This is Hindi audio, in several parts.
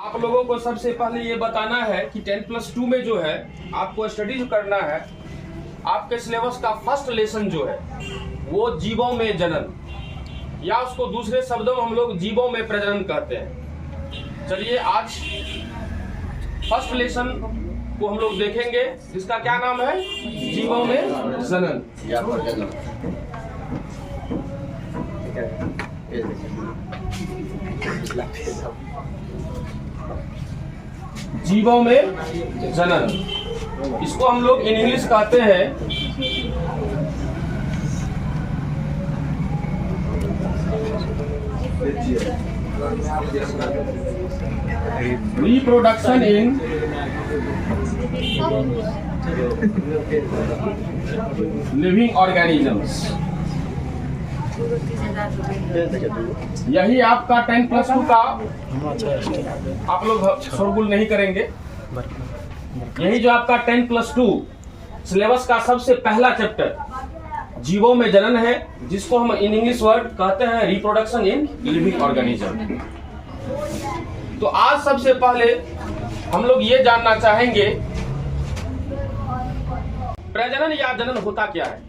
आप लोगों को सबसे पहले ये बताना है कि 10+2 में जो है आपको स्टडी जो करना है, आपके सिलेबस का फर्स्ट लेसन जो है वो जीवों में जनन, या उसको दूसरे शब्दों में हम लोग जीवों में प्रजनन कहते हैं। चलिए आज फर्स्ट लेसन को हम लोग देखेंगे, जिसका क्या नाम है, जीवों में जनन या प्रजनन। जीवों में जनन, इसको हम लोग इन इंग्लिश कहते हैं रिप्रोडक्शन इन लिविंग ऑर्गेनिजम्स। यही आपका 10+2 का आप लोग शोरगुल नहीं करेंगे। यही जो आपका 10+2 सिलेबस का सबसे पहला चैप्टर जीवों में जनन है, जिसको हम इन इंग्लिश वर्ड कहते हैं रिप्रोडक्शन इन लिविंग ऑर्गेनिज्म। तो आज सबसे पहले हम लोग ये जानना चाहेंगे प्रजनन या जनन होता क्या है,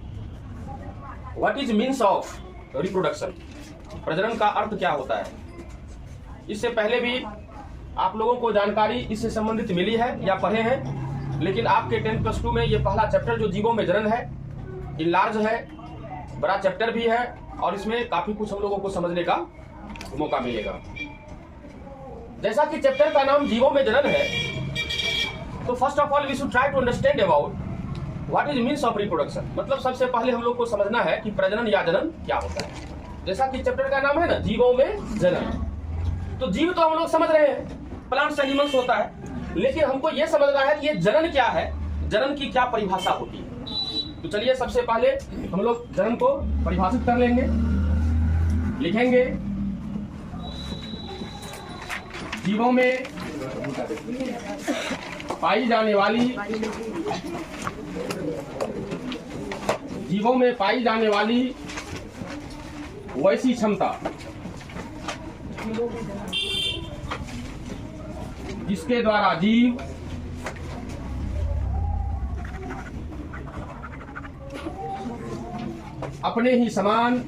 what is means of reproduction, प्रजनन का अर्थ क्या होता है। इससे पहले भी आप लोगों को जानकारी इससे संबंधित मिली है या पढ़े हैं, लेकिन आपके 10+2 में ये पहला चैप्टर जो जीवों में जनन है, लार्ज है, बड़ा चैप्टर भी है और इसमें काफी कुछ हम लोगों को समझने का मौका मिलेगा। जैसा कि चैप्टर का नाम जीवों में जनन है, तो first of all we should try to understand about what is means of reproduction. मतलब सबसे पहले हम लोग को समझना है कि प्रजनन या जनन क्या होता है। जैसा कि चैप्टर का नाम है ना, जीवों में जनन, तो जीव तो हम लोग समझ रहे हैं, प्लांट्स एनिमल्स होता है, लेकिन हमको यह समझना है कि ये जनन क्या है, जनन की क्या परिभाषा होती है। तो चलिए सबसे पहले हम लोग जनन को परिभाषित कर लेंगे, लिखेंगे जीवों में पाई जाने वाली, जीवों में पाई जाने वाली वैसी क्षमता जिसके द्वारा जीव अपने ही समान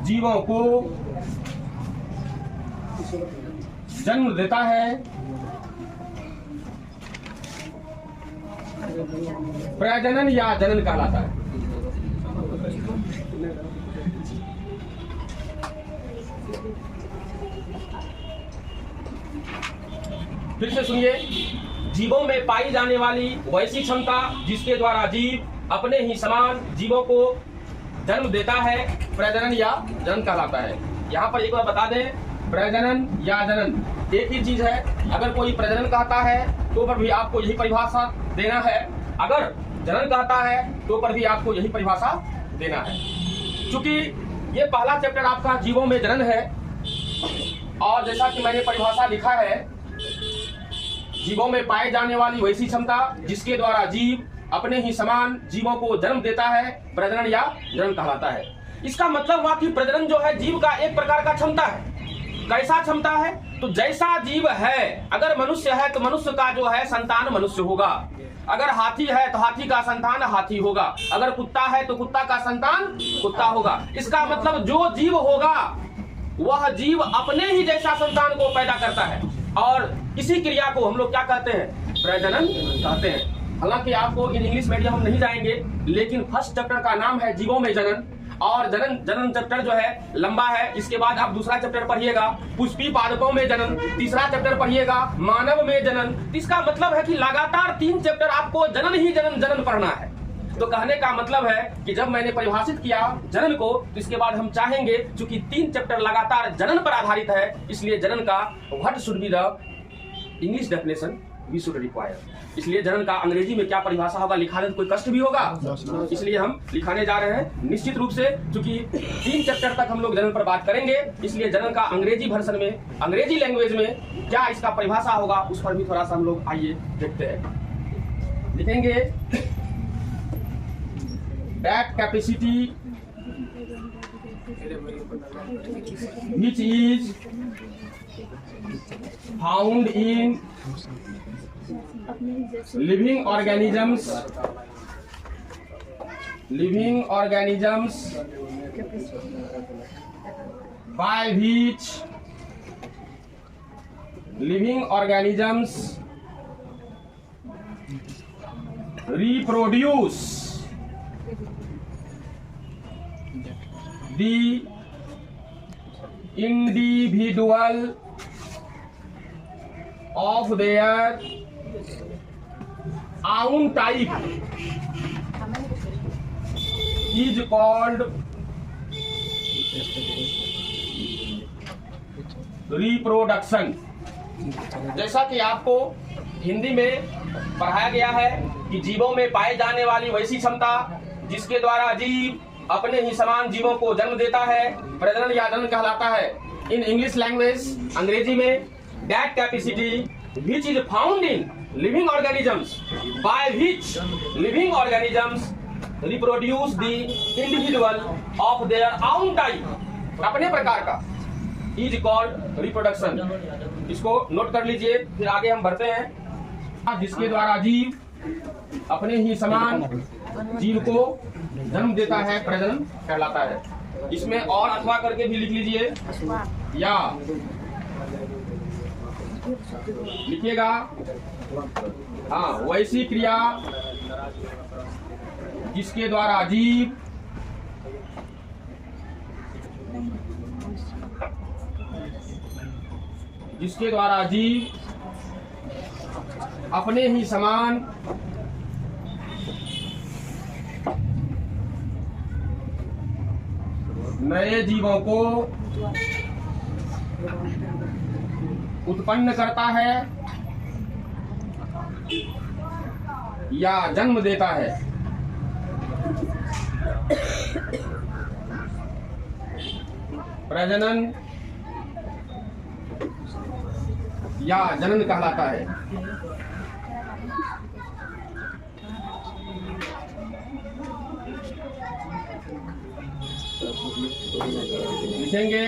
जीवों को जन्म देता है, प्रजनन या जनन कहलाता है। फिर से सुनिए, जीवों में पाई जाने वाली वैसी क्षमता जिसके द्वारा जीव अपने ही समान जीवों को जन्म देता है, प्रजनन या जनन कहलाता है। यहाँ पर एक बार बता दें, प्रजनन या जनन एक ही चीज है। अगर कोई प्रजनन कहता है तो पर भी आपको यही परिभाषा देना है, अगर जनन कहता है तो पर भी आपको यही परिभाषा देना है। क्योंकि ये पहला चैप्टर आपका जीवों में जनन है, और जैसा कि मैंने परिभाषा लिखा है, जीवों में पाए जाने वाली वैसी क्षमता जिसके द्वारा जीव अपने ही समान जीवों को जन्म देता है, प्रजनन या जनन कहलाता है। इसका मतलब हुआ कि प्रजनन जो है जीव का एक प्रकार का क्षमता है। कैसा क्षमता है, तो जैसा जीव है, अगर मनुष्य है तो मनुष्य का जो है संतान मनुष्य होगा, अगर हाथी है तो हाथी का संतान हाथी होगा, अगर कुत्ता है तो कुत्ता का संतान कुत्ता होगा। इसका मतलब जो जीव होगा वह जीव अपने ही जैसा संतान को पैदा करता है, और इसी क्रिया को हम लोग क्या कहते हैं, प्रजनन कहते हैं। हालांकि आपको इन इंग्लिश मीडियम हम नहीं जाएंगे, लेकिन फर्स्ट चैप्टर का नाम है जीवों में जनन, और जनन चैप्टर जो है लंबा है। इसके बाद आप दूसरा चैप्टर पढ़िएगा, पुष्पी पादपों में जनन, तीसरा चैप्टर पढ़िएगा मानव में जनन। इसका मतलब है कि लगातार 3 चैप्टर आपको जनन ही जनन जनन पढ़ना है। तो कहने का मतलब है कि जब मैंने परिभाषित किया जनन को, तो इसके बाद हम चाहेंगे, चूंकि 3 चैप्टर लगातार जनन पर आधारित है, इसलिए जनन का what should be the English definition we should require. इसलिए जनन का अंग्रेजी में क्या परिभाषा होगा, लिखाने में कोई कष्ट भी होगा, इसलिए हम लिखाने जा रहे हैं निश्चित रूप से। चूंकि 3 चैप्टर तक हम लोग जनन पर बात करेंगे, इसलिए जनन का अंग्रेजी वर्जन में, अंग्रेजी लैंग्वेज में क्या इसका परिभाषा होगा, उस पर भी थोड़ा सा हम लोग आइए देखते हैं। लिखेंगे that capacity which is found in living organisms by which living organisms reproduce the individual of their own type is called reproduction। जैसा कि आपको हिंदी में पढ़ाया गया है कि जीवों में पाए जाने वाली वैसी क्षमता जिसके द्वारा जीव अपने ही समान जीवों को जन्म देता है प्रजनन या जनन कहलाता है। इन इंग्लिश लैंग्वेज, अंग्रेजी में, that capacity which is found in living organisms by which living organisms reproduce the individual of their own type, अपने प्रकार का, इज कॉल्ड रिप्रोडक्शन। इसको नोट कर लीजिए, फिर आगे हम बढ़ते हैं। जिसके द्वारा जीव अपने ही समान जीव को जन्म देता है प्रजनन कहलाता है। इसमें और अथवा करके भी लिख लीजिए या लिखिएगा। हाँ, वैसी क्रिया जिसके द्वारा जीव अपने ही समान नए जीवों को उत्पन्न करता है या जन्म देता है। प्रजनन या जनन कहलाता है। लिखेंगे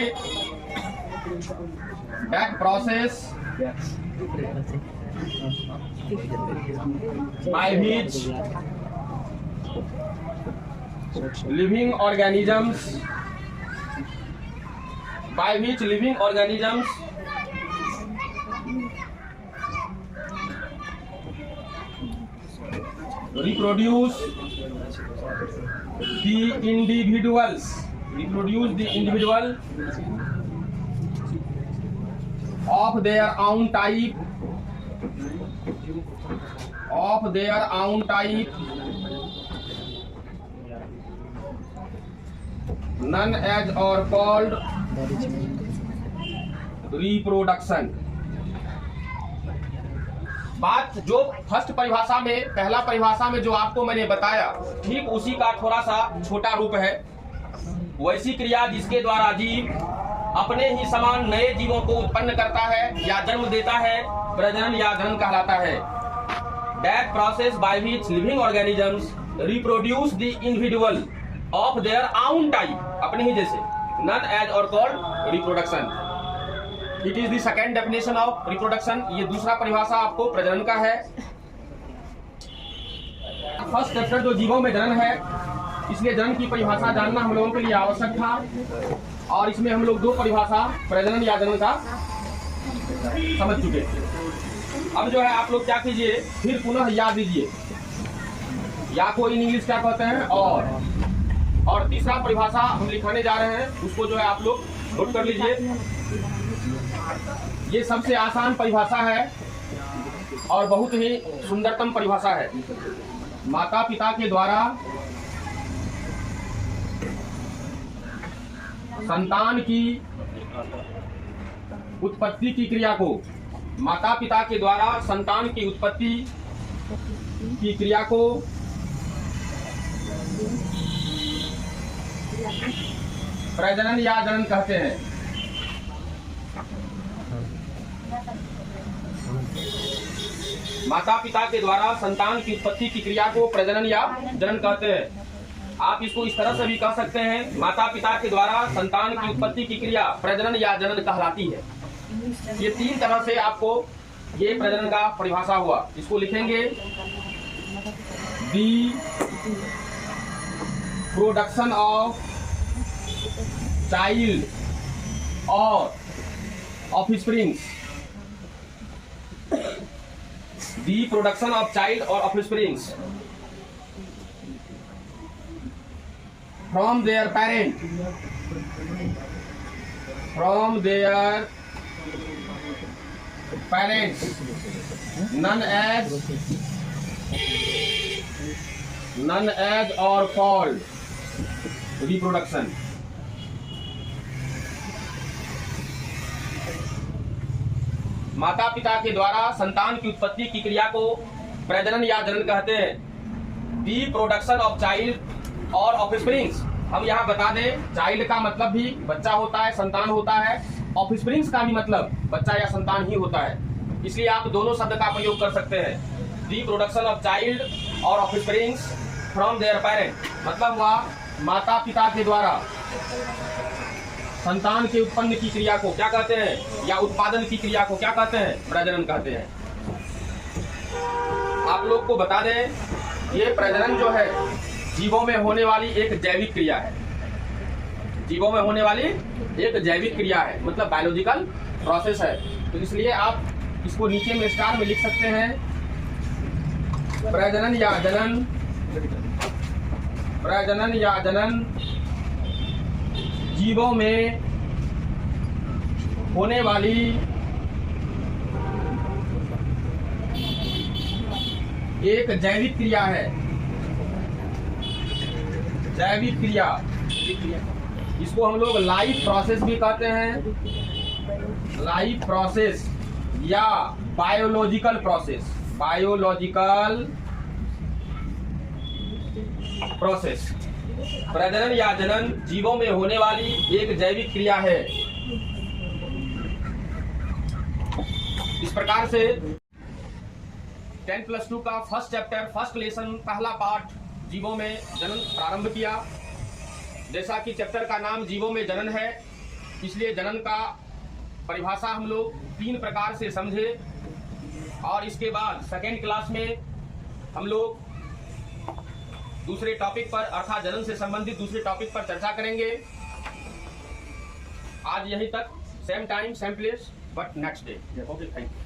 back process by which living organisms reproduce the individual of their own type none as or called reproduction। बात जो फर्स्ट परिभाषा में, पहला परिभाषा में जो आपको मैंने बताया, ठीक उसी का थोड़ा सा छोटा रूप है। वैसी क्रिया जिसके द्वारा जीव अपने ही समान नए जीवों को उत्पन्न करता है या जन्म देता है प्रजनन या जनन कहलाता है। That process by which living organisms reproduce the individual of their own type, अपने ही जैसे, नॉन एज और called reproduction. It is the second definition of reproduction. ये दूसरा परिभाषा आपको प्रजनन का है। फर्स्ट चैप्टर जो जीवों में जनन है, इसलिए जनन की परिभाषा जानना हम लोगों के लिए आवश्यक था और इसमें हम लोग दो परिभाषा प्रजनन या जनन का समझ चुके। अब जो है आप लोग क्या कीजिए, फिर पुनः याद दीजिए या को इन इंग्लिश क्या कहते हैं और तीसरा परिभाषा हम लिखाने जा रहे हैं, उसको जो है आप लोग नोट कर लीजिए। ये सबसे आसान परिभाषा है और बहुत ही सुंदरतम परिभाषा है। माता पिता के द्वारा संतान की उत्पत्ति की क्रिया को, माता पिता के द्वारा संतान की उत्पत्ति की क्रिया को प्रजनन या जनन कहते हैं। माता पिता के द्वारा संतान की उत्पत्ति की क्रिया को प्रजनन या जनन कहते हैं। आप इसको इस तरह से भी कह सकते हैं, माता पिता के द्वारा संतान की उत्पत्ति की क्रिया प्रजनन या जनन कहलाती है। ये 3 तरह से आपको ये प्रजनन का परिभाषा हुआ। इसको लिखेंगे दी प्रोडक्शन ऑफ चाइल्ड और offsprings, the production of child और offsprings from their parent, from their parents, none as or called reproduction. माता पिता के द्वारा संतान की उत्पत्ति की क्रिया को प्रजनन या जनन कहते हैं। दी प्रोडक्शन ऑफ चाइल्ड और ऑफस्प्रिंग्स, हम यहाँ बता दें, चाइल्ड का मतलब भी बच्चा होता है, संतान होता है। ऑफस्प्रिंग्स का भी मतलब बच्चा या संतान ही होता है, इसलिए आप दोनों शब्द का प्रयोग कर सकते हैं। दी प्रोडक्शन ऑफ चाइल्ड और ऑफस्प्रिंग्स फ्रॉम देयर पेरेंट, मतलब वह माता पिता के द्वारा संतान के उत्पन्न की क्रिया को क्या कहते हैं, या उत्पादन की क्रिया को क्या कहते हैं, प्रजनन कहते हैं। आप लोग को बता दें, ये प्रजनन जो है जीवों में होने वाली एक जैविक क्रिया है। जीवों में होने वाली एक जैविक क्रिया है, मतलब बायोलॉजिकल प्रोसेस है। तो इसलिए आप इसको नीचे में स्टार में लिख सकते हैं, प्रजनन या जनन, प्रजनन या जनन जीवों में होने वाली एक जैविक क्रिया है। जैविक क्रिया, इसको हम लोग लाइफ प्रोसेस भी कहते हैं, लाइफ प्रोसेस या बायोलॉजिकल प्रोसेस, बायोलॉजिकल प्रोसेस। प्रजनन या जनन जीवों में होने वाली एक जैविक क्रिया है। इस प्रकार से 10+2 का फर्स्ट चैप्टर, फर्स्ट लेसन, पहला पार्ट जीवों में जनन प्रारंभ किया। जैसा कि चैप्टर का नाम जीवों में जनन है, इसलिए जनन का परिभाषा हम लोग 3 प्रकार से समझे। और इसके बाद सेकेंड क्लास में हम लोग दूसरे टॉपिक पर, अर्थात जनन से संबंधित दूसरे टॉपिक पर चर्चा करेंगे। आज यहीं तक, same time same place, but next day. Okay, thank you.